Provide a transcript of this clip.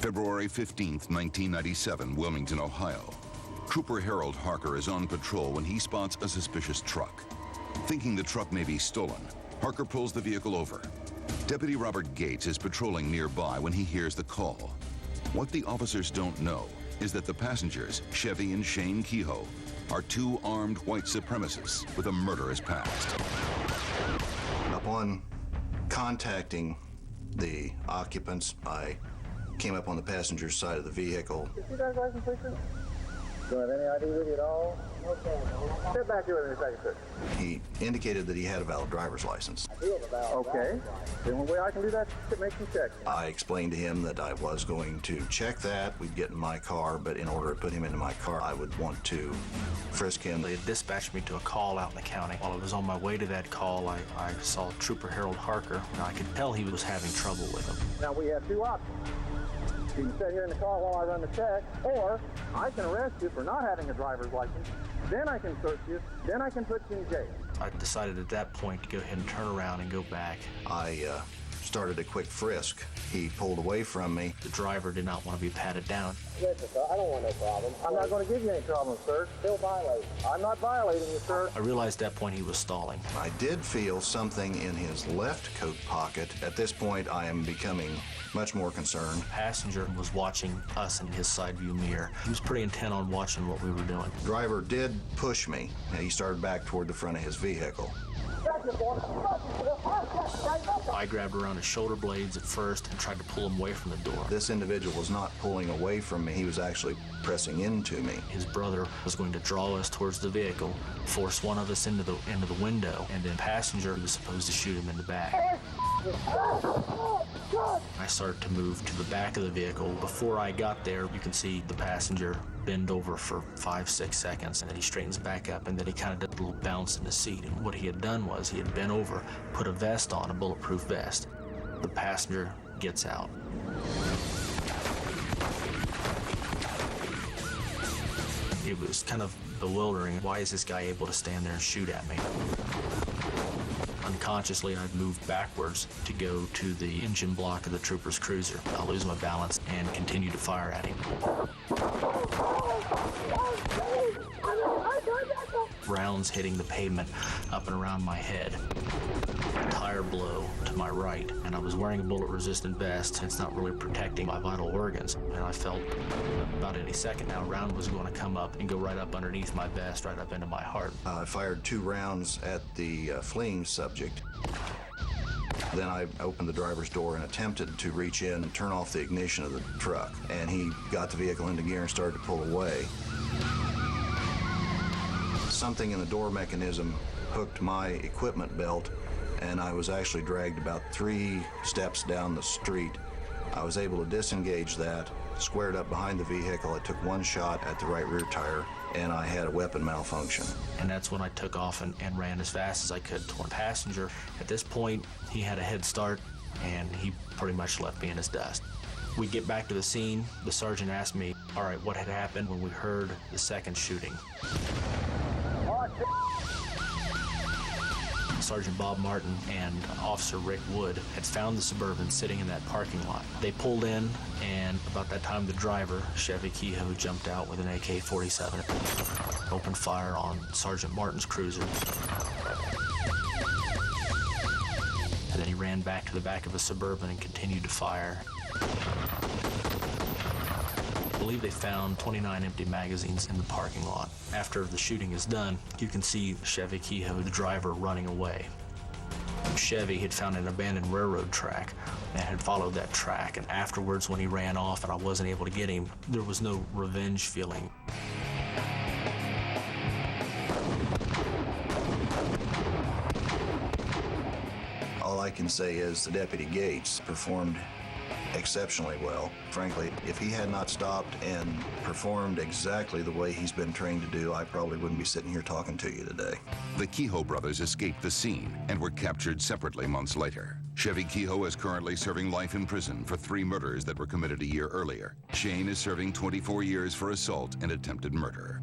February 15th, 1997, Wilmington, Ohio. Trooper Harold Harker is on patrol when he spots a suspicious truck. Thinking the truck may be stolen, Harker pulls the vehicle over. Deputy Robert Gates is patrolling nearby when he hears the call. What the officers don't know is that the passengers, Chevy and Shane Kehoe, are two armed white supremacists with a murderous past. Upon contacting the occupants, I came up on the passenger side of the vehicle. Is you guys license, please, sir? Do you have any ID with you at all? Okay. Step back here with me a second, sir. He indicated that he had a valid driver's license. Okay. The only way I can do that is to make some checks. I explained to him that I was going to check that. We'd get in my car, but in order to put him into my car, I would want to frisk him. They had dispatched me to a call out in the county. While I was on my way to that call, I saw Trooper Harold Harker, and I could tell he was having trouble with him. Now, we have two options. You can sit here in the car while I run the check, or I can arrest you for not having a driver's license, then I can search you, then I can put you in jail. I decided at that point to go ahead and turn around and go back. I started a quick frisk. He pulled away from me. The driver did not want to be patted down. Listen, sir, I don't want no problem. I'm not going to give you any problems, sir. Still violating. I'm not violating you, sir. I realized at that point he was stalling. I did feel something in his left coat pocket. At this point, I am becoming much more concerned. The passenger was watching us in his side view mirror. He was pretty intent on watching what we were doing. The driver did push me. He started back toward the front of his vehicle. I grabbed around his shoulder blades at first and tried to pull him away from the door. This individual was not pulling away from me. He was actually pressing into me. His brother was going to draw us towards the vehicle, force one of us into the window, and then the passenger was supposed to shoot him in the back. I started to move to the back of the vehicle. Before I got there, you can see the passenger bend over for 5-6 seconds, and then he straightens back up, and then he kind of did a little bounce in the seat. And what he had done was he had bent over, put a vest on, a bulletproof vest. The passenger gets out. It was kind of bewildering. Why is this guy able to stand there and shoot at me? Unconsciously, I'd moved backwards to go to the engine block of the trooper's cruiser. I lose my balance and continue to fire at him. Rounds hitting the pavement up and around my head. Tire blow to my right, and I was wearing a bullet-resistant vest. It's not really protecting my vital organs, and I felt about any second now a round was going to come up and go right up underneath my vest, right up into my heart. I fired 2 rounds at the fleeing subject. Then I opened the driver's door and attempted to reach in and turn off the ignition of the truck, and he got the vehicle into gear and started to pull away. Something in the door mechanism hooked my equipment belt, and I was actually dragged about 3 steps down the street. I was able to disengage that, squared up behind the vehicle. I took 1 shot at the right rear tire, and I had a weapon malfunction. And that's when I took off and ran as fast as I could toward the passenger. At this point, he had a head start, and he pretty much left me in his dust. We get back to the scene. The sergeant asked me, all right, what had happened when we heard the second shooting? Sergeant Bob Martin and Officer Rick Wood had found the Suburban sitting in that parking lot. They pulled in, and about that time the driver, Chevy Kehoe, jumped out with an AK-47, opened fire on Sergeant Martin's cruiser, and then he ran back to the back of a Suburban and continued to fire. I believe they found 29 empty magazines in the parking lot. After the shooting is done, you can see Chevy Kehoe, the driver, running away. Chevy had found an abandoned railroad track and had followed that track, and afterwards when he ran off and I wasn't able to get him, there was no revenge feeling. All I can say is the Deputy Gates performed exceptionally well. Frankly, if he had not stopped and performed exactly the way he's been trained to do, I probably wouldn't be sitting here talking to you today. The Kehoe brothers escaped the scene and were captured separately months later. Chevy Kehoe is currently serving life in prison for 3 murders that were committed a year earlier. Shane is serving 24 years for assault and attempted murder.